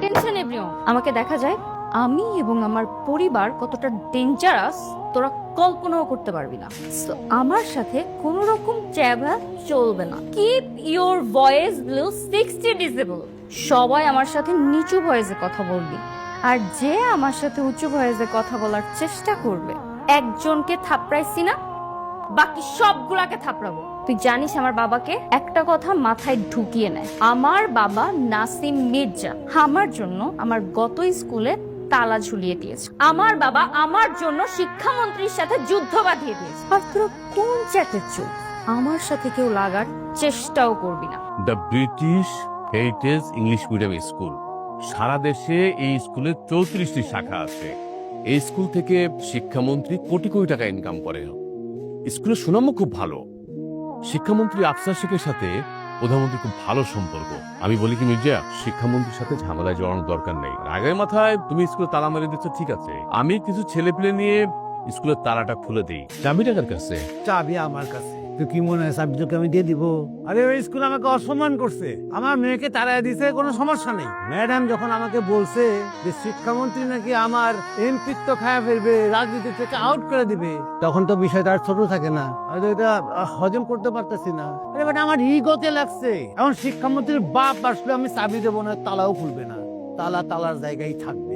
Attention everyone, আমাকে দেখা যায় আমি এবং আমার পরিবার কতটা ডেঞ্জারাস তোরা কল্পনাও করতে পারবি না। So, আমার সাথে কোনো রকম চ্যাবা চলবে না। Keep your voice below 60 ডিসিবল। সবাই আমার সাথে নিচু ভয়েসে কথা বলবি, আর যে আমার সাথে উঁচু ভয়েসে কথা বলার চেষ্টা করবে, একজনকে থাপড়াইছি না, বাকি সবগুলাকে থাপড়াবো। তুই জানিস আমার বাবাকে? একটা কথা মাথায় ঢুকিয়ে নেয়, আমার বাবা নাসিম মির্জা আমার জন্য আমার গত স্কুলে তালা ঝুলিয়ে দিয়েছে। আমার বাবা আমার জন্য শিক্ষামন্ত্রীর সাথে যুদ্ধ বাঁধিয়ে দিয়েছে। আর তোরা কোন চ্যাটের চোখ? আমার সাথে কেউ লাগার চেষ্টাও করবি না। The British heritage English medium school. সারা দেশে এই স্কুলের 34টি শাখা আছে। এই স্কুল থেকে শিক্ষামন্ত্রী কোটি কোটি টাকা ইনকাম করে। স্কুলের সুনামও খুব ভালো। শিক্ষামন্ত্রী আফসার শেখের সাথে প্রধানমন্ত্রী খুব ভালো সম্পর্ক। আমি বলি কি মির্জা, শিক্ষামন্ত্রীর সাথে ঝামেলায় জড়ানোর দরকার নেই। রাগের মাথায় তুমি স্কুলে তালা মেরে দিচ্ছ, ঠিক আছে, আমি কিছু ছেলেপেলে নিয়ে স্কুলের তালাটা খুলে দিই। চাবিটা কার কাছে? চাবি আমার কাছে। তুই কি মনে হয় চাবি তোকে আমি দিয়ে দিব? আরে ওই স্কুল আমাকে অসম্মান করছে, আমার মেয়েকে তাড়ায় দিছে, কোনো সমস্যা নেই। ম্যাডাম যখন আমাকে বলছে যে শিক্ষামন্ত্রী নাকি আমার এমপিত্ব খায়া ফেলবে, রাজনীতি থেকে আউট করে দিবে, তখন তো বিষয়টা আর ছোট থাকে না। আমি এটা হজম করতে পারতেছি না। আরে বাট আমার ইগোতে লাগছে। এখন শিক্ষামন্ত্রীর বাপ আসলে আমি চাবি দেবো না, তালাও খুলবে না, তালা তালার জায়গায় থাকবে।